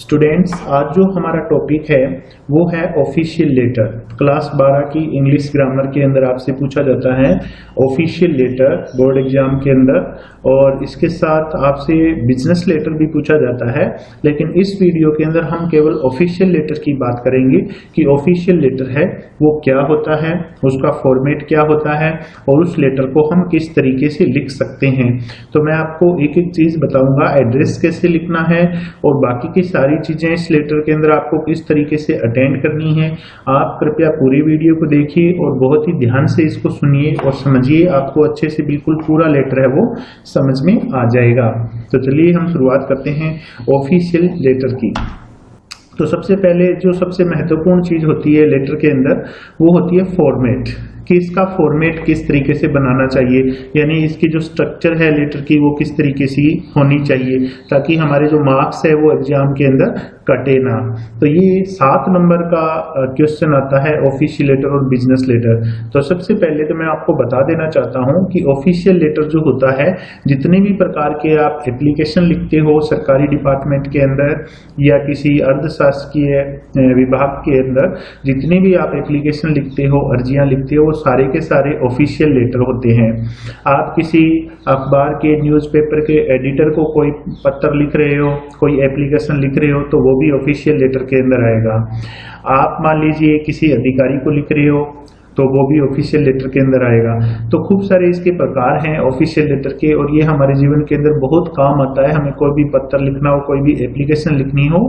Students, आज जो हमारा टॉपिक है वो है ऑफिशियल लेटर। क्लास 12 की इंग्लिश ग्रामर के अंदर आपसे पूछा जाता है ऑफिशियल लेटर बोर्ड एग्जाम के अंदर, और इसके साथ आपसे बिजनेस लेटर भी पूछा जाता है। लेकिन इस वीडियो के अंदर हम केवल ऑफिशियल लेटर की बात करेंगे कि ऑफिशियल लेटर है वो क्या होता है, उसका फॉर्मेट क्या होता है और उस लेटर को हम किस तरीके से लिख सकते हैं। तो मैं आपको एक एक चीज बताऊंगा, एड्रेस कैसे लिखना है और बाकी की सारी चीजें इस लेटर के अंदर आपको किस तरीके से अटेंड करनी है। आप कृपया पूरी वीडियो को देखिए और बहुत ही ध्यान से इसको सुनिए और समझिए, आपको अच्छे से बिल्कुल पूरा लेटर है वो समझ में आ जाएगा। तो चलिए हम शुरुआत करते हैं ऑफिशियल लेटर की। तो सबसे पहले जो सबसे महत्वपूर्ण चीज होती है लेटर के अंदर वो होती है फॉर्मेट, कि इसका फॉर्मेट किस तरीके से बनाना चाहिए, यानी इसकी जो स्ट्रक्चर है लेटर की वो किस तरीके से होनी चाहिए ताकि हमारे जो मार्क्स है वो एग्जाम के अंदर कटे ना। तो ये 7 नंबर का क्वेश्चन आता है ऑफिशियल लेटर और बिजनेस लेटर। तो सबसे पहले तो मैं आपको बता देना चाहता हूं कि ऑफिशियल लेटर जो होता है, जितने भी प्रकार के आप एप्लीकेशन लिखते हो सरकारी डिपार्टमेंट के अंदर या किसी अर्धशासकीय विभाग के अंदर, जितने भी आप एप्लीकेशन लिखते हो, अर्जियां लिखते हो, सारे के सारे ऑफिशियल लेटर होते हैं। आप किसी अखबार के, न्यूज़पेपर के एडिटर को कोई पत्र लिख रहे हो, कोई एप्लीकेशन लिख रहे हो, तो वो भी ऑफिशियल लेटर के अंदर आएगा। आप मान लीजिए किसी अधिकारी को लिख रहे हो तो वो भी ऑफिशियल लेटर के अंदर आएगा। तो खूब सारे इसके प्रकार हैं ऑफिशियल लेटर के, और ये हमारे जीवन के अंदर बहुत काम आता है। हमें कोई भी पत्र लिखना हो, कोई भी एप्लीकेशन लिखनी हो,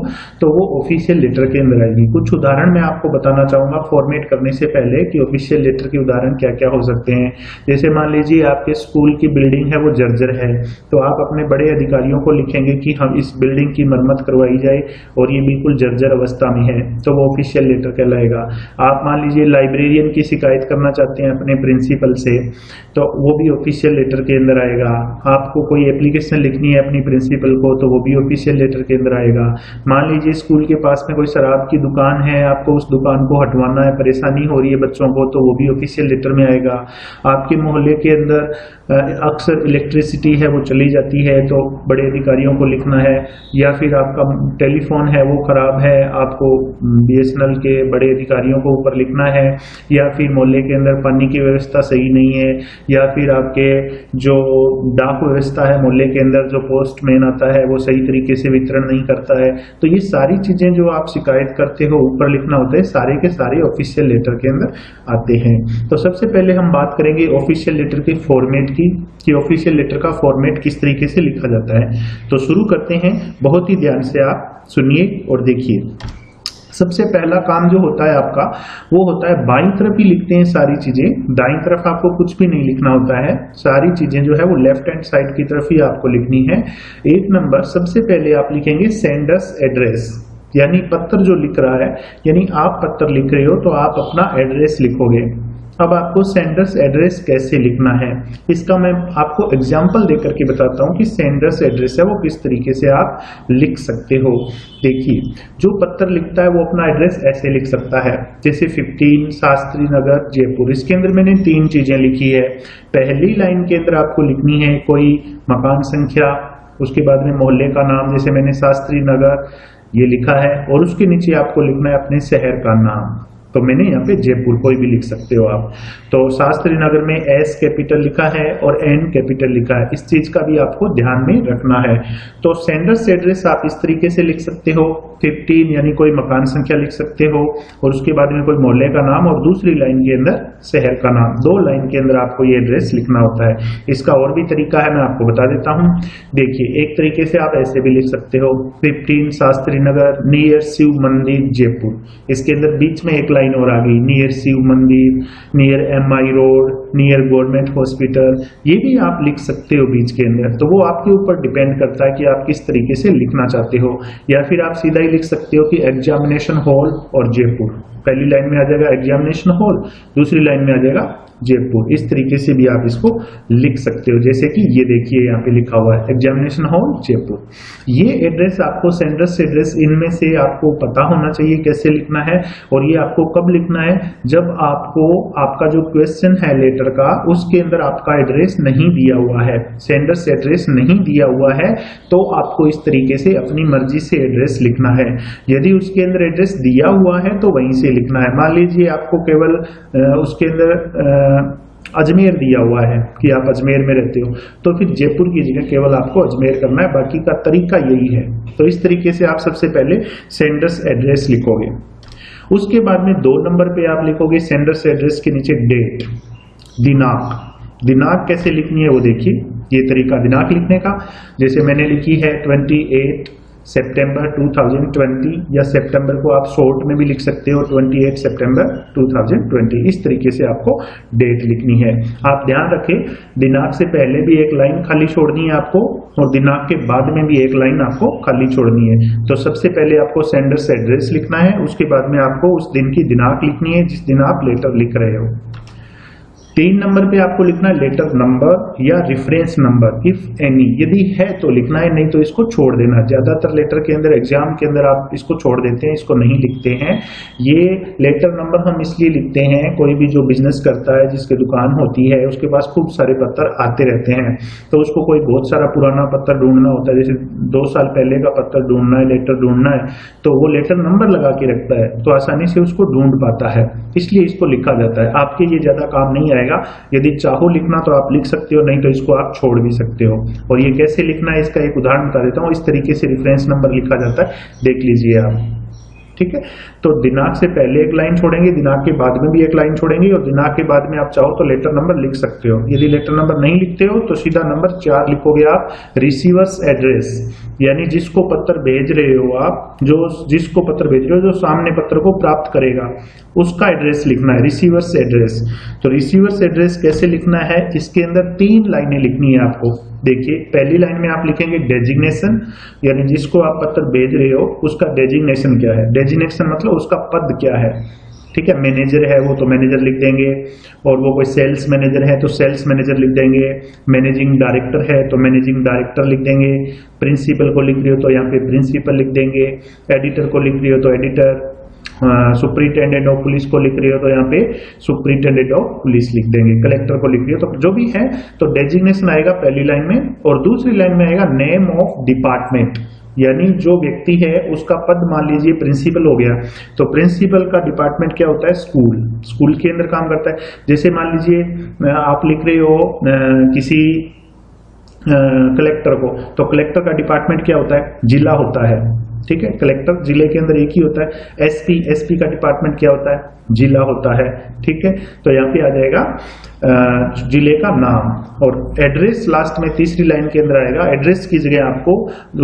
तो वो ऑफिशियल लेटर के अंदर आएगी। कुछ उदाहरण मैं आपको बताना चाहूंगा फॉर्मेट करने से पहले कि ऑफिशियल लेटर के उदाहरण क्या क्या हो सकते हैं। जैसे मान लीजिए आपके स्कूल की बिल्डिंग है वो जर्जर है, तो आप अपने बड़े अधिकारियों को लिखेंगे कि हम इस बिल्डिंग की मरम्मत करवाई जाए और ये बिल्कुल जर्जर अवस्था में है, तो वो ऑफिशियल लेटर कहलाएगा। आप मान लीजिए लाइब्रेरियन की शिकायत करना चाहते हैं अपने प्रिंसिपल से, तो वो भी ऑफिशियल लेटर के अंदर आएगा। आपको कोई एप्लीकेशन लिखनी है अपनी प्रिंसिपल को, तो वो भी ऑफिशियल लेटर के अंदर आएगा। मान लीजिए स्कूल के पास में कोई शराब की दुकान है, आपको उस दुकान को हटवाना है, परेशानी हो रही है बच्चों को, तो वो भी ऑफिशियल लेटर में आएगा। आपके मोहल्ले के अंदर अक्सर इलेक्ट्रिसिटी है वो चली जाती है, तो बड़े अधिकारियों को लिखना है। या फिर आपका टेलीफोन है वो खराब है, आपको BSNL के बड़े अधिकारियों को ऊपर लिखना है। या फिर मोहल्ले के अंदर पानी की व्यवस्था सही नहीं है, या फिर आपके जो डाक व्यवस्था है मोहल्ले के अंदर, जो पोस्टमैन आता है वो सही तरीके से वितरण नहीं करता है, तो ये सारी चीजें जो आप शिकायत करते हो ऊपर लिखना होता है, सारे के सारे ऑफिशियल लेटर के अंदर आते हैं। तो सबसे पहले हम बात करेंगे ऑफिशियल लेटर के फॉर्मेट की, कि ऑफिशियल लेटर का फॉर्मेट किस तरीके से लिखा जाता है। तो शुरू करते हैं, बहुत ही ध्यान से आप सुनिए और देखिए। सबसे पहला काम जो होता है आपका वो होता है बाईं तरफ ही लिखते हैं सारी चीजें, दाईं तरफ आपको कुछ भी नहीं लिखना होता है। सारी चीजें जो है वो लेफ्ट हैंड साइड की तरफ ही आपको लिखनी है। 1 नंबर सबसे पहले आप लिखेंगे सेंडर्स एड्रेस, यानी पत्र जो लिख रहा है, यानी आप पत्र लिख रहे हो तो आप अपना एड्रेस लिखोगे। अब आपको सेंडर्स एड्रेस कैसे लिखना है इसका मैं आपको एग्जांपल देकर के बताता हूं कि सेंडर्स एड्रेस है वो किस तरीके से आप लिख सकते हो। देखिए, जो पत्र लिखता है वो अपना एड्रेस ऐसे लिख सकता है, जैसे 15 शास्त्री नगर जयपुर। इसके अंदर मैंने 3 चीजें लिखी है। पहली लाइन के अंदर आपको लिखनी है कोई मकान संख्या, उसके बाद में मोहल्ले का नाम, जैसे मैंने शास्त्री नगर ये लिखा है, और उसके नीचे आपको लिखना है अपने शहर का नाम। तो मैंने यहाँ पे जयपुर कोई भी लिख सकते हो आप। तो शास्त्री नगर में S कैपिटल लिखा है और N कैपिटल लिखा है, इस चीज का भी आपको ध्यान में रखना है। तो सेंडर्स एड्रेस आप इस तरीके से लिख सकते हो, 15 यानी कोई मकान संख्या लिख सकते हो, और उसके बाद में कोई मोहल्ले का नाम, और दूसरी लाइन के अंदर शहर का नाम। 2 लाइन के अंदर आपको ये एड्रेस लिखना होता है। इसका और भी तरीका है, मैं आपको बता देता हूँ। देखिए, एक तरीके से आप ऐसे भी लिख सकते हो, 15 शास्त्री नगर नियर शिव मंदिर जयपुर। इसके अंदर बीच में एक लाइन और आ गई, नियर शिव मंदिर, near MI road, near government hospital, ये भी आप लिख सकते हो बीच के अंदर। तो वो आपके ऊपर डिपेंड करता है कि आप किस तरीके से लिखना चाहते हो। या फिर आप सीधा ही लिख सकते हो कि एग्जामिनेशन हॉल और जयपुर। पहली लाइन में आ जाएगा एग्जामिनेशन हॉल, दूसरी लाइन में आ जाएगा जयपुर। इस तरीके से भी आप इसको लिख सकते हो, जैसे कि ये देखिए यहाँ पे लिखा हुआ है एग्जामिनेशन हॉल जयपुर। ये एड्रेस आपको सेंडर्स एड्रेस इनमें से आपको पता होना चाहिए कैसे लिखना है, और ये आपको कब लिखना है, जब आपको आपका जो क्वेश्चन है लेटर का उसके अंदर आपका एड्रेस नहीं दिया हुआ है, सेंडर्स एड्रेस नहीं दिया हुआ है, तो आपको इस तरीके से अपनी मर्जी से एड्रेस लिखना है। यदि उसके अंदर एड्रेस दिया हुआ है तो वहीं से लिखना है। मान लीजिए आपको केवल उसके अंदर अजमेर दिया हुआ है कि आप अजमेर में रहते हो, तो फिर जयपुर की जगह केवल आपको अजमेर करना है, बाकी का तरीका यही है। तो इस तरीके से आप सबसे पहले सेंडर्स एड्रेस लिखोगे। उसके बाद में 2 नंबर पे आप लिखोगे सेंडर्स एड्रेस के नीचे डेट, दिनांक। दिनांक कैसे लिखनी है वो देखिए, ये तरीका दिनांक लिखने का, जैसे मैंने लिखी है 28 सितंबर 2020, या सितंबर को आप शॉर्ट में भी लिख सकते हो 28 सितंबर 2020। इस तरीके से आपको डेट लिखनी है। आप ध्यान रखें, दिनांक से पहले भी एक लाइन खाली छोड़नी है आपको, और दिनांक के बाद में भी एक लाइन आपको खाली छोड़नी है। तो सबसे पहले आपको सेंडर्स एड्रेस लिखना है, उसके बाद में आपको उस दिन की दिनांक लिखनी है जिस दिन आप लेटर लिख रहे हो। 3 नंबर पे आपको लिखना है लेटर नंबर या रेफरेंस नंबर, इफ एनी, यदि है तो लिखना है, नहीं तो इसको छोड़ देना। ज्यादातर लेटर के अंदर, एग्जाम के अंदर आप इसको छोड़ देते हैं, इसको नहीं लिखते हैं। ये लेटर नंबर हम इसलिए लिखते हैं, कोई भी जो बिजनेस करता है, जिसकी दुकान होती है, उसके पास खूब सारे पत्र आते रहते हैं, तो उसको कोई बहुत सारा पुराना पत्र ढूंढना होता है, जैसे 2 साल पहले का पत्र ढूंढना है, लेटर ढूंढना है, तो वो लेटर नंबर लगा के रखता है, तो आसानी से उसको ढूंढ पाता है, इसलिए इसको लिखा जाता है। आपके ये ज्यादा काम नहीं आएगा, यदि चाहो लिखना तो आप लिख सकते हो, नहीं तो इसको आप छोड़ भी सकते हो। और ये कैसे लिखना है इसका एक उदाहरण बता देता हूं। इस तरीके से रेफरेंस नंबर लिखा जाता है, देख लीजिए आप, ठीक है। तो दिनांक से पहले एक लाइन छोड़ेंगे, दिनांक के बाद में भी एक लाइन छोड़ेंगे, और दिनांक के बाद में आप चाहो तो लेटर नंबर लिख सकते हो। यदि लेटर नंबर नहीं लिखते हो तो सीधा नंबर 4 लिखोगे आप, रिसीवर्स एड्रेस, यानी जिसको पत्र भेज रहे हो आप, जो जिसको पत्र भेज रहे हो, जो सामने पत्र को प्राप्त करेगा, उसका एड्रेस लिखना है, रिसीवर्स एड्रेस। तो रिसीवर्स एड्रेस कैसे लिखना है, इसके अंदर 3 लाइनें लिखनी है आपको। देखिए, पहली लाइन में आप लिखेंगे डेजिग्नेशन, यानी जिसको आप पत्र भेज रहे हो उसका डेजिग्नेशन क्या है। डेजिग्नेशन मतलब उसका पद क्या है, ठीक है। मैनेजर है वो तो मैनेजर लिख देंगे, और वो कोई सेल्स मैनेजर है तो सेल्स मैनेजर लिख देंगे, मैनेजिंग डायरेक्टर है तो मैनेजिंग डायरेक्टर लिख देंगे, प्रिंसिपल को लिख रही हो तो यहाँ पे प्रिंसिपल लिख देंगे, एडिटर को लिख रही हो तो एडिटर, सुपरिटेंडेंट ऑफ पुलिस को लिख रही हो तो यहाँ पे सुपरिटेंडेंट ऑफ पुलिस लिख देंगे, कलेक्टर को लिख रही हो तो जो भी है। तो डेजिग्नेशन आएगा पहली लाइन में, और दूसरी लाइन में आएगा नेम ऑफ डिपार्टमेंट, यानी जो व्यक्ति है उसका पद, मान लीजिए प्रिंसिपल हो गया, तो प्रिंसिपल का डिपार्टमेंट क्या होता है, स्कूल, स्कूल के अंदर काम करता है। जैसे मान लीजिए आप लिख रहे हो किसी कलेक्टर को, तो कलेक्टर का डिपार्टमेंट क्या होता है, जिला होता है, ठीक है। कलेक्टर जिले के अंदर एक ही होता है। एसपी, एसपी का डिपार्टमेंट क्या होता है, जिला होता है, ठीक है। तो यहाँ पे आ जाएगा जिले का नाम, और एड्रेस लास्ट में तीसरी लाइन के अंदर आएगा। एड्रेस की जगह आपको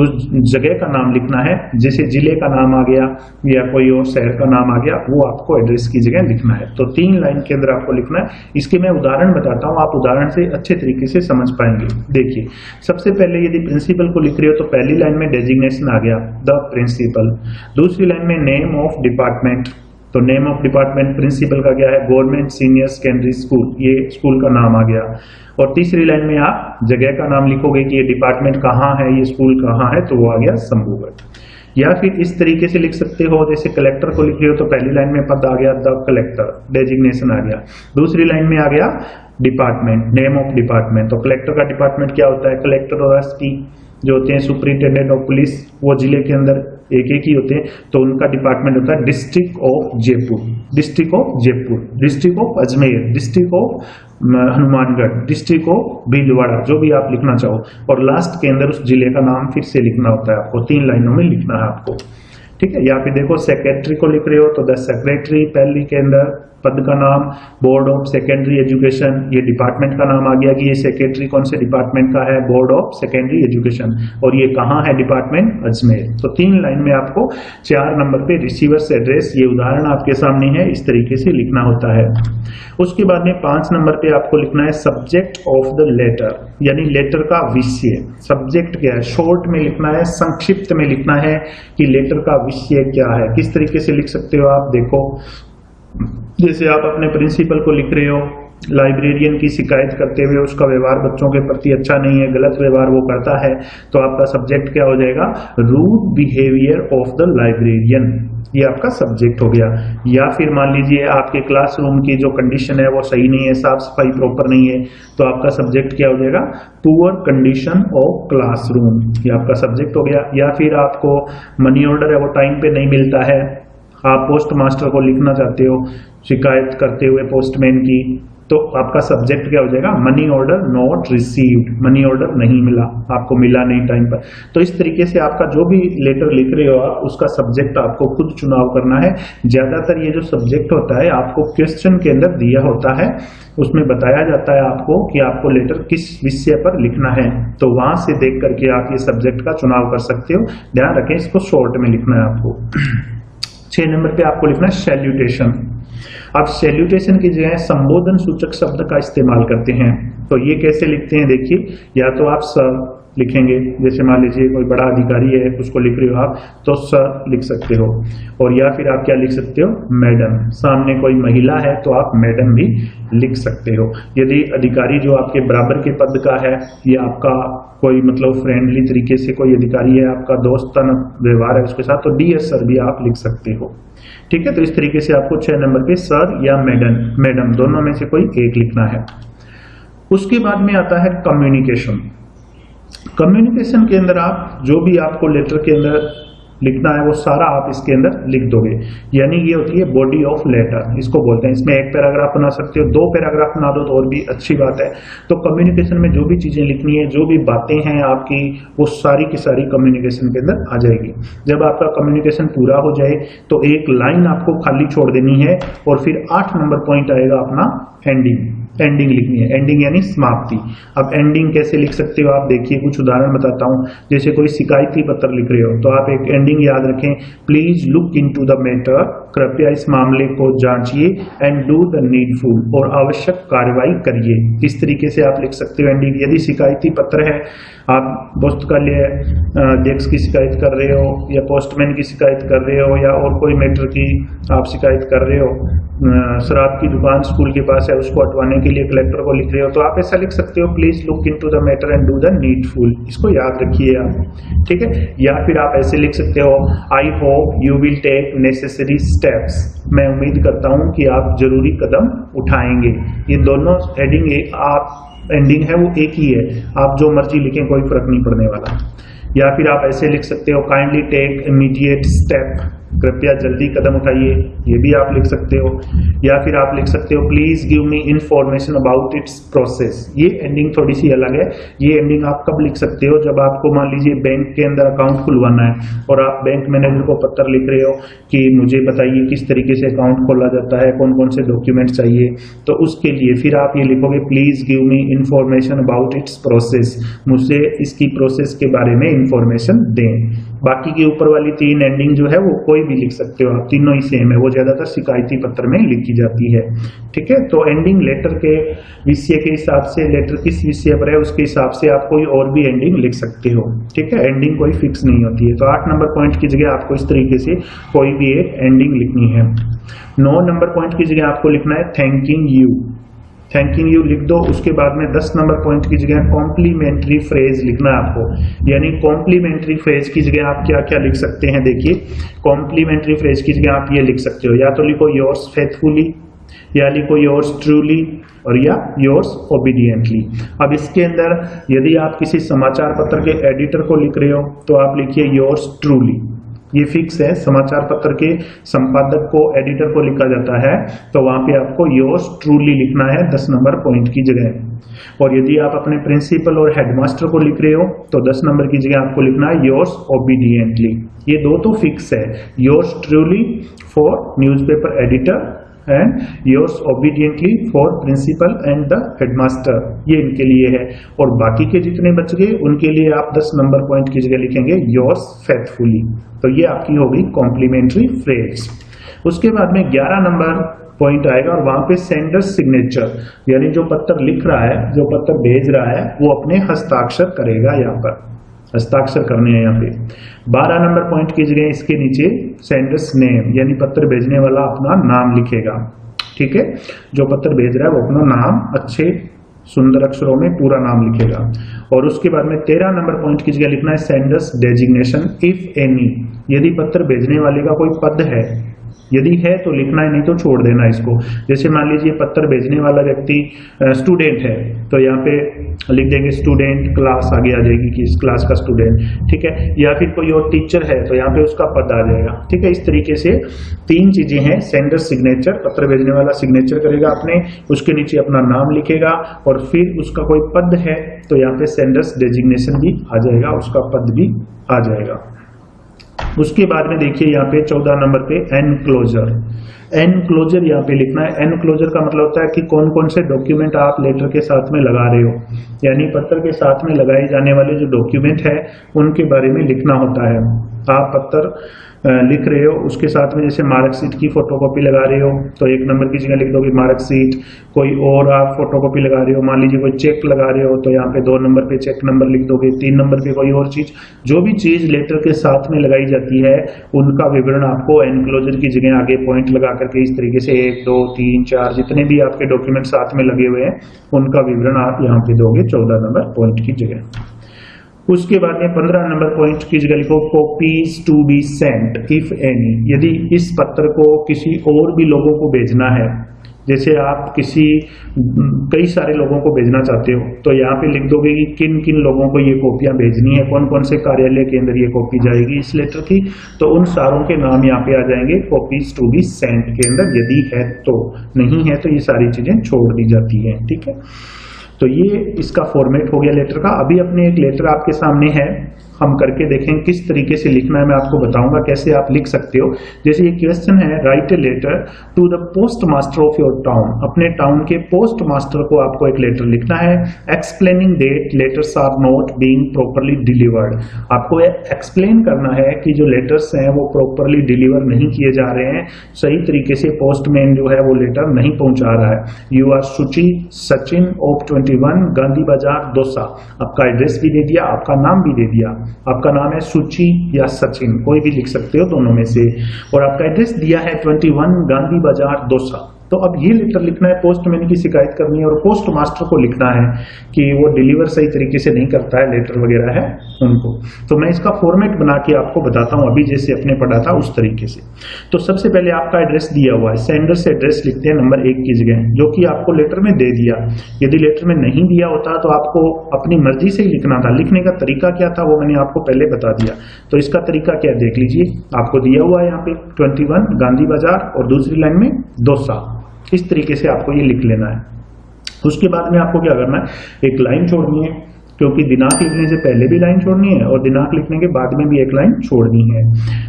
उस जगह का नाम लिखना है, जैसे जिले का नाम आ गया या कोई और शहर का नाम आ गया, वो आपको एड्रेस की जगह लिखना है। तो 3 लाइन के अंदर आपको लिखना है। इसके मैं उदाहरण बताता हूँ, आप उदाहरण से अच्छे तरीके से समझ पाएंगे। देखिए, सबसे पहले यदि प्रिंसिपल को लिख रहे हो तो पहली लाइन में डेजिग्नेशन आ गया, द प्रिंसिपल। दूसरी लाइन में नेम ऑफ डिपार्टमेंट, तो नेम ऑफ डिपार्टमेंट प्रिंसिपल का क्या है, गवर्नमेंट सीनियर सेकेंडरी स्कूल, ये स्कूल का नाम आ गया। और तीसरी लाइन में आप जगह का नाम लिखोगे कि ये डिपार्टमेंट कहाँ है, ये स्कूल कहाँ है, तो वो आ गया शंभूगढ़। या फिर इस तरीके से लिख सकते हो, जैसे कलेक्टर को लिख रहे हो तो पहली लाइन में पद आ गया द कलेक्टर, डेजिग्नेशन आ गया। दूसरी लाइन में आ गया डिपार्टमेंट, नेम ऑफ डिपार्टमेंट। तो कलेक्टर का डिपार्टमेंट क्या होता है, कलेक्टर और एसपी जो होते हैं सुपरिटेंडेंट ऑफ पुलिस, वो जिले के अंदर एक एक ही होते हैं, तो उनका डिपार्टमेंट होता है district of Jaipur, district of Jaipur, district of Ajmer, district of Hanumangarh, district of Bhilwara, जो भी आप लिखना चाहो। और लास्ट के अंदर उस जिले का नाम फिर से लिखना होता है आपको, 3 लाइनों में लिखना है आपको, ठीक है। यहाँ पे देखो सेक्रेटरी को लिख रहे हो तो द सेक्रेटरी, पहली के अंदर पद का नाम, बोर्ड ऑफ सेकेंडरी एजुकेशन, ये डिपार्टमेंट का नाम आ गया कि ये सेक्रेटरी कौन से डिपार्टमेंट का है, बोर्ड ऑफ सेकेंडरी एजुकेशन, और ये कहाँ है डिपार्टमेंट, अजमेर। तो 3 लाइन में आपको 4 नंबर पे रिसीवर्स एड्रेस, ये उदाहरण आपके सामने है, इस तरीके से लिखना होता है। उसके बाद में 5 नंबर पे आपको लिखना है सब्जेक्ट ऑफ द लेटर, यानी लेटर का विषय। सब्जेक्ट क्या है, शॉर्ट में लिखना है, संक्षिप्त में लिखना है कि लेटर का विषय क्या है। किस तरीके से लिख सकते हो आप, देखो, जैसे आप अपने प्रिंसिपल को लिख रहे हो लाइब्रेरियन की शिकायत करते हुए उसका व्यवहार बच्चों के प्रति अच्छा नहीं है, गलत व्यवहार वो करता है, तो आपका सब्जेक्ट क्या हो जाएगा? Rude behaviour of the librarian, ये आपका सब्जेक्ट हो गया। या फिर मान लीजिए आपके क्लासरूम की जो कंडीशन है वो सही नहीं है, साफ सफाई प्रॉपर नहीं है, तो आपका सब्जेक्ट क्या हो जाएगा? पुअर कंडीशन ऑफ क्लासरूम, ये आपका सब्जेक्ट हो गया। या फिर आपको मनी ऑर्डर है वो टाइम पे नहीं मिलता है, आप पोस्ट मास्टर को लिखना चाहते हो शिकायत करते हुए पोस्टमैन की, तो आपका सब्जेक्ट क्या हो जाएगा? Money order not received, money order नहीं मिला, आपको मिला नहीं टाइम पर। तो इस तरीके से आपका जो भी लेटर लिख रहे हो आप, उसका सब्जेक्ट आपको खुद चुनाव करना है। ज्यादातर ये जो सब्जेक्ट होता है आपको क्वेश्चन के अंदर दिया होता है, उसमें बताया जाता है आपको कि आपको लेटर किस विषय पर लिखना है, तो वहां से देख करके आप ये सब्जेक्ट का चुनाव कर सकते हो। ध्यान रखें, इसको शॉर्ट में लिखना है आपको। 6 नंबर पे आपको लिखना है सैल्यूटेशन। आप सैल्यूटेशन की जगह संबोधन सूचक शब्द का इस्तेमाल करते हैं, तो ये कैसे लिखते हैं देखिए, या तो आप सर लिखेंगे, जैसे मान लीजिए कोई बड़ा अधिकारी है उसको लिख रहे हो आप, तो सर लिख सकते हो। और या फिर आप क्या लिख सकते हो? मैडम। सामने कोई महिला है तो आप मैडम भी लिख सकते हो। यदि अधिकारी जो आपके बराबर के पद का है, ये आपका कोई मतलब फ्रेंडली तरीके से कोई अधिकारी है, आपका दोस्ताना व्यवहार है उसके साथ, तो डियर सर भी आप लिख सकते हो। ठीक है, तो इस तरीके से आपको 6 नंबर पे सर या मैडम दोनों में से कोई एक लिखना है। उसके बाद में आता है कम्युनिकेशन। कम्युनिकेशन के अंदर आप जो भी आपको लेटर के अंदर लिखना है वो सारा आप इसके अंदर लिख दोगे, यानी ये होती है बॉडी ऑफ लेटर, इसको बोलते हैं। इसमें एक पैराग्राफ बना सकते हो, 2 पैराग्राफ बना दो तो और भी अच्छी बात है। तो कम्युनिकेशन में जो भी चीजें लिखनी है, जो भी बातें हैं आपकी, वो सारी की सारी कम्युनिकेशन के अंदर आ जाएगी। जब आपका कम्युनिकेशन पूरा हो जाए तो एक लाइन आपको खाली छोड़ देनी है, और फिर 8 नंबर पॉइंट आएगा अपना एंडिंग लिखनी है। एंडिंग यानी समाप्ति। अब एंडिंग कैसे लिख सकते हो आप देखिए, कुछ उदाहरण बताता हूं। जैसे कोई शिकायती पत्र लिख रहे हो तो आप एक एंडिंग याद रखें, please look into the matter, कृपया इस मामले को जांचिए, एंड डू द नीडफुल, और आवश्यक कार्रवाई करिए। इस तरीके से आप लिख सकते हो एंडिंग। यदि शिकायती पत्र है, आप पुस्तकालय डेस्क की शिकायत कर रहे हो, या पोस्टमैन की शिकायत कर रहे हो, या और कोई मैटर की आप शिकायत कर रहे हो, शराब की दुकान स्कूल के पास है उसको हटवाने के लिए कलेक्टर को लिख रहे हो, तो आप ऐसा लिख सकते हो, please look into the matter and do the needful. इसको याद रखिए आप, ठीक है। या फिर आप ऐसे लिख सकते हो, I hope you will take necessary steps, मैं उम्मीद करता हूं कि आप जरूरी कदम उठाएंगे। ये दोनों एंडिंग है वो एक ही है, आप जो मर्जी लिखें कोई फर्क नहीं पड़ने वाला। या फिर आप ऐसे लिख सकते हो, काइंडली टेक इमीडिएट स्टेप, कृपया जल्दी कदम उठाइए, ये भी आप लिख सकते हो। या फिर आप लिख सकते हो, please give me information about it's process. ये एंडिंग थोड़ी सी अलग है। ये एंडिंग आप कब लिख सकते हो? जब आपको मान लीजिए बैंक के अंदर अकाउंट खुलवाना है और आप बैंक मैनेजर को पत्र लिख रहे हो कि मुझे बताइए किस तरीके से अकाउंट खोला जाता है, कौन कौन से डॉक्यूमेंट चाहिए, तो उसके लिए फिर आप ये लिखोगे, please give me information about it's process, मुझे इसकी प्रोसेस के बारे में इंफॉर्मेशन दें। बाकी के ऊपर वाली 3 एंडिंग जो है वो कोई भी लिख सकते हो आप, तीनों ही सेम है, वो ज्यादातर शिकायती पत्र में लिखी जाती है। ठीक है, तो एंडिंग लेटर के विषय के हिसाब से, लेटर किस विषय पर है उसके हिसाब से आप कोई और भी एंडिंग लिख सकते हो। ठीक है, एंडिंग कोई फिक्स नहीं होती है। तो 8 नंबर पॉइंट की जगह आपको इस तरीके से कोई भी एक एंडिंग लिखनी है। 9 नंबर पॉइंट की जगह आपको लिखना है थैंकिंग यू। थैंकिंग यू लिख दो। उसके बाद में 10 नंबर पॉइंट की जगह कॉम्प्लीमेंट्री फ्रेज लिखना है आपको। यानी कॉम्प्लीमेंट्री फ्रेज की जगह आप क्या क्या लिख सकते हैं देखिए, कॉम्प्लीमेंट्री फ्रेज की जगह आप ये लिख सकते हो, या तो लिखो योर्स फेथफुली, या लिखो योर्स ट्रूली, और या योर्स ओबीडियंटली। अब इसके अंदर यदि आप किसी समाचार पत्र के एडिटर को लिख रहे हो तो आप लिखिए योर्स ट्रूली, ये फिक्स है। समाचार पत्र के संपादक को, एडिटर को लिखा जाता है तो वहां पे आपको योर्स ट्रूली लिखना है 10 नंबर पॉइंट की जगह। और यदि आप अपने प्रिंसिपल और हेडमास्टर को लिख रहे हो तो 10 नंबर की जगह आपको लिखना है योर्स ओबीडियंटली। ये दो तो फिक्स है, yours truly for newspaper editor and yours obediently for principal and the headmaster, ये इनके लिए है। और बाकी के जितने बच गए उनके लिए आप 10 नंबर पॉइंट की जगह लिखेंगे योर्स फेथफुली। तो ये आपकी होगी कॉम्प्लीमेंट्री फ्रेज। उसके बाद में 11 नंबर पॉइंट आएगा और वहां पे सेंडर सिग्नेचर, यानी जो पत्र लिख रहा है, जो पत्र भेज रहा है, वो अपने हस्ताक्षर करेगा। यहाँ पर हस्ताक्षर करने हैं यहाँ पे। 12 नंबर पॉइंट की जगह इसके नीचे सेंडर्स नेम, यानी पत्र भेजने वाला अपना नाम लिखेगा। ठीक है, जो पत्र भेज रहा है वो अपना नाम अच्छे सुंदर अक्षरों में पूरा नाम लिखेगा। और उसके बाद में 13 नंबर पॉइंट की जगह लिखना है सेंडर्स डेजिग्नेशन इफ एनी। यदि पत्र भेजने वाले का कोई पद है, यदि है तो लिखना है, नहीं तो छोड़ देना इसको। जैसे मान लीजिए पत्र भेजने वाला व्यक्ति स्टूडेंट है, तो यहाँ पे लिख देंगे स्टूडेंट, क्लास आगे आ जाएगी कि इस क्लास का स्टूडेंट, ठीक है। या फिर कोई और टीचर है तो यहाँ पे उसका पद आ जाएगा, ठीक है। इस तरीके से 3 चीजें हैं। सेंडर सिग्नेचर, पत्र भेजने वाला सिग्नेचर करेगा अपने, उसके नीचे अपना नाम लिखेगा, और फिर उसका कोई पद है तो यहाँ पे सेंडर्स डेजिग्नेशन भी आ जाएगा, उसका पद भी आ जाएगा। उसके बाद में देखिए यहाँ पे 14 नंबर पे एनक्लोजर। एनक्लोजर यहाँ पे लिखना है। एनक्लोजर का मतलब होता है कि कौन कौन से डॉक्यूमेंट आप लेटर के साथ में लगा रहे हो, यानी पत्र के साथ में लगाए जाने वाले जो डॉक्यूमेंट है उनके बारे में लिखना होता है। आप पत्र लिख रहे हो, उसके साथ में जैसे मार्कशीट की फोटोकॉपी लगा रहे हो तो 1 नंबर की जगह लिख दोगे मार्कशीट। कोई और आप फोटोकॉपी लगा रहे हो, मान लीजिए कोई चेक लगा रहे हो तो यहाँ पे 2 नंबर पे चेक नंबर लिख दोगे। 3 नंबर पे कोई और चीज, जो भी चीज लेटर के साथ में लगाई जाती है उनका विवरण आपको एनक्लोजर की जगह आगे पॉइंट लगा करके इस तरीके से 1 2 3 4 जितने भी आपके डॉक्यूमेंट साथ में लगे हुए हैं उनका विवरण आप यहाँ पे दोगे 14 नंबर पॉइंट की जगह। उसके बाद में 15 नंबर पॉइंट की जगह लिखो copies to be sent if any. यदि इस पत्र को किसी और भी लोगों को भेजना है, जैसे आप कई सारे लोगों को भेजना चाहते हो तो यहाँ पे लिख दोगे कि किन किन लोगों को ये कॉपियां भेजनी है, कौन कौन से कार्यालय के अंदर ये कॉपी जाएगी इस लेटर की, तो उन सारों के नाम यहाँ पे आ जाएंगे कॉपीज टू बी सेंट के अंदर, यदि है तो। नहीं है तो ये सारी चीजें छोड़ दी जाती हैं, ठीक है। तो ये इसका फॉर्मेट हो गया लेटर का। अभी अपने एक लेटर आपके सामने है, हम करके देखें किस तरीके से लिखना है। मैं आपको बताऊंगा कैसे आप लिख सकते हो। जैसे ये क्वेश्चन है, write a letter to the post master of your town. अपने टाउन के पोस्ट मास्टर को आपको एक लेटर लिखना है। Explaining that letters are not being properly delivered. आपको एक्सप्लेन करना है कि जो लेटर्स हैं वो प्रॉपरली डिलीवर नहीं किए जा रहे हैं, सही तरीके से पोस्टमैन जो है वो लेटर नहीं पहुंचा रहा है। यू आर सुची सचिन ऑफ 21 गांधी बाजार दौसा। आपका एड्रेस भी दे दिया, आपका नाम भी दे दिया। आपका नाम है सुची या सचिन, कोई भी लिख सकते हो दोनों में से, और आपका एड्रेस दिया है 21 गांधी बाजार दौसा। तो अब ये लेटर लिखना है, पोस्टमैन की शिकायत करनी है और पोस्ट मास्टर को लिखना है कि वो डिलीवर सही तरीके से नहीं करता है लेटर वगैरह है उनको। तो मैं इसका फॉर्मेट बना के आपको बताता हूं, अभी जैसे अपने पढ़ा था उस तरीके से। तो सबसे पहले आपका एड्रेस दिया हुआ है, सेंडर से एड्रेस लिखते हैं नंबर 1 की जगह, जो कि आपको लेटर में दे दिया। यदि लेटर में नहीं दिया होता तो आपको अपनी मर्जी से ही लिखना था। लिखने का तरीका क्या था वो मैंने आपको पहले बता दिया। तो इसका तरीका क्या देख लीजिए, आपको दिया हुआ है यहाँ पे 21 गांधी बाजार और दूसरी लाइन में दौसा। इस तरीके से आपको ये लिख लेना है। उसके बाद में आपको क्या करना है, एक लाइन छोड़नी है, क्योंकि दिनांक लिखने से पहले भी लाइन छोड़नी है और दिनांक लिखने के बाद में भी एक लाइन छोड़नी है।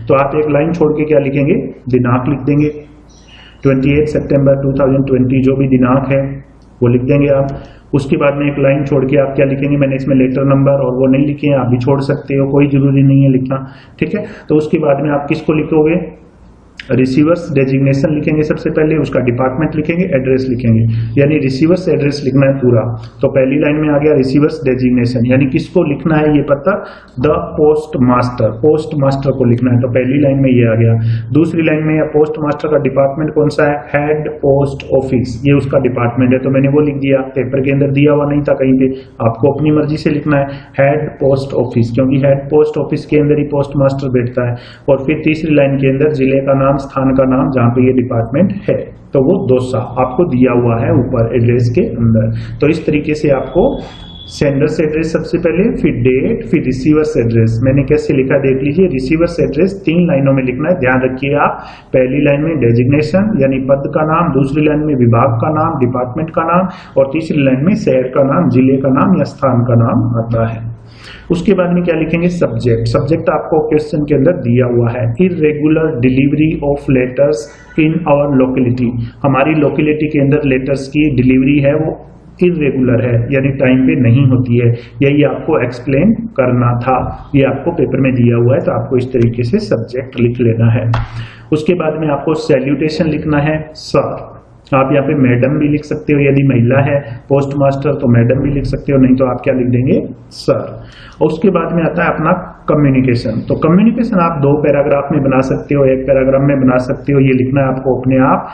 तो आप एक लाइन छोड़ के क्या लिखेंगे, दिनांक लिख देंगे 28 सितंबर 2020, जो भी दिनांक है वो लिख देंगे आप। उसके बाद में एक लाइन छोड़ के आप क्या लिखेंगे, मैंने इसमें लेटर नंबर और वो नहीं लिखे हैं, आप भी छोड़ सकते हो, कोई जरूरी नहीं है लिखना, ठीक है। तो उसके बाद में आप किसको लिखोगे, रिसीवर्स डेजिग्नेशन लिखेंगे सबसे पहले, उसका डिपार्टमेंट लिखेंगे, एड्रेस लिखेंगे, यानी रिसीवर्स एड्रेस लिखना है पूरा। तो पहली लाइन में आ गया रिसीवर्स डेजिग्नेशन, यानी किसको लिखना है ये पत्र, the post master, post master को लिखना है। तो पहली लाइन में ये आ गया। दूसरी लाइन में पोस्ट मास्टर का डिपार्टमेंट कौन सा है, हेड पोस्ट ऑफिस, ये उसका डिपार्टमेंट है, तो मैंने वो लिख दिया। पेपर के अंदर दिया हुआ नहीं था कहीं पे, आपको अपनी मर्जी से लिखना है हेड पोस्ट ऑफिस, क्योंकि हेड पोस्ट ऑफिस के अंदर ही पोस्ट मास्टर बैठता है। और फिर तीसरी लाइन के अंदर जिले का नाम, स्थान का नाम जहां पे ये डिपार्टमेंट है, तो वो दौसा आपको दिया हुआ है ऊपर एड्रेस के अंदर। तो इस तरीके से आपको सेंडर्स एड्रेस सबसे पहले, फिर डेट, फिर रिसीवर्स एड्रेस। मैंने कैसे लिखा देख लीजिए। रिसीवर्स एड्रेस 3 लाइनों में लिखना है, ध्यान रखिए आप। पहली लाइन में डेजिग्नेशन यानी पद का नाम, दूसरी लाइन में विभाग का नाम, डिपार्टमेंट का नाम, और तीसरी लाइन में शहर का नाम, जिले का नाम या स्थान का नाम आता है। उसके बाद में क्या लिखेंगे, सब्जेक्ट। सब्जेक्ट आपको क्वेश्चन के अंदर दिया हुआ है, irregular delivery of letters in our locality. हमारी लोकेलिटी के अंदर लेटर्स की डिलीवरी है वो इरेगुलर है, यानी टाइम पे नहीं होती है। यही आपको एक्सप्लेन करना था, ये आपको पेपर में दिया हुआ है, तो आपको इस तरीके से सब्जेक्ट लिख लेना है। उसके बाद में आपको सैल्यूटेशन लिखना है, सर। आप यहाँ पे मैडम भी लिख सकते हो, यदि महिला है पोस्ट मास्टर तो मैडम भी लिख सकते हो, नहीं तो आप क्या लिख देंगे, सर। और उसके बाद में आता है अपना कम्युनिकेशन। तो कम्युनिकेशन आप 2 पैराग्राफ में बना सकते हो, 1 पैराग्राफ में बना सकते हो, ये लिखना है आपको अपने आप।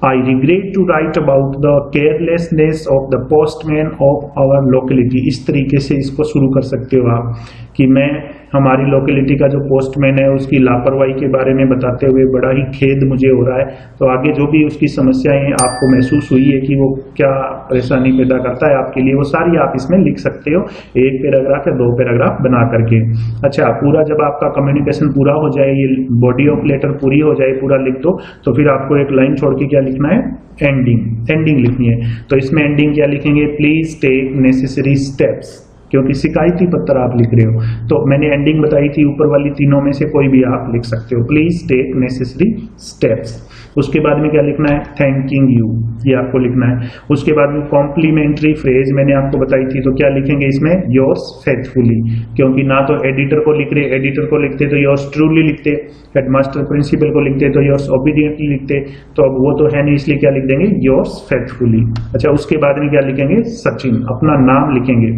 I regret to write about the carelessness of the postman of our locality. इस तरीके से इसको शुरू कर सकते हो आप कि मैं हमारी लोकेलिटी का जो पोस्टमैन है उसकी लापरवाही के बारे में बताते हुए बड़ा ही खेद मुझे हो रहा है। तो आगे जो भी उसकी समस्याएं आपको महसूस हुई है कि वो क्या परेशानी पैदा करता है आपके लिए, वो सारी आप इसमें लिख सकते हो 1 पैराग्राफ या 2 पैराग्राफ बना करके। अच्छा, पूरा जब आपका कम्युनिकेशन पूरा हो जाए, ये बॉडी ऑफ लेटर पूरी हो जाए, पूरा लिख दो, तो फिर आपको एक लाइन छोड़ के क्या लिखना है, एंडिंग लिखनी है। तो इसमें एंडिंग क्या लिखेंगे, प्लीज टेक नेसेसरी स्टेप्स, क्योंकि शिकायती पत्र आप लिख रहे हो। तो मैंने एंडिंग बताई थी, ऊपर वाली तीनों में से कोई भी आप लिख सकते हो, प्लीज टेक नेसेसरी स्टेप्स। उसके बाद में क्या लिखना है, थैंकिंग यू, ये आपको लिखना है। उसके बाद में कॉम्प्लीमेंट्री फ्रेज मैंने आपको बताई थी, तो क्या लिखेंगे इसमें, योर्स फेथफुली, क्योंकि ना तो एडिटर को लिख रहे, एडिटर को लिखते तो योर्स ट्रूली लिखते, हेडमास्टर प्रिंसिपल को लिखते तो योर्स ओबीडियंटली लिखते, तो अब वो तो है नहीं, इसलिए क्या लिख देंगे, योर्स फेथफुली। अच्छा, उसके बाद में क्या लिखेंगे, सचिन, अपना नाम लिखेंगे,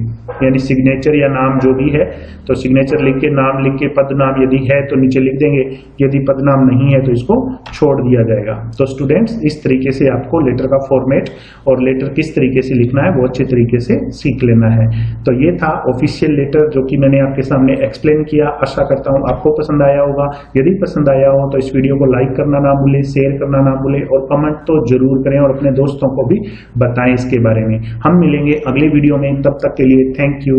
यानी सिग्नेचर या नाम जो भी है, तो सिग्नेचर लिख के, नाम लिख के, पदनाम यदि है तो नीचे लिख देंगे, यदि पदनाम नहीं है तो इसको छोड़ दिया जाएगा। तो स्टूडेंट्स, इस तरीके से आपको लेटर का फॉर्मेट और लेटर किस तरीके से लिखना है वो अच्छे तरीके से सीख लेना है। तो ये था ऑफिशियल लेटर जो कि मैंने आपके सामने एक्सप्लेन किया। आशा करता हूं आपको पसंद आया होगा। यदि पसंद आया हो तो इस वीडियो को लाइक करना ना भूलें, शेयर करना ना भूलें और कमेंट तो जरूर करें और अपने दोस्तों को भी बताएं इसके बारे में। हम मिलेंगे अगले वीडियो में, तब तक के लिए थैंक यू।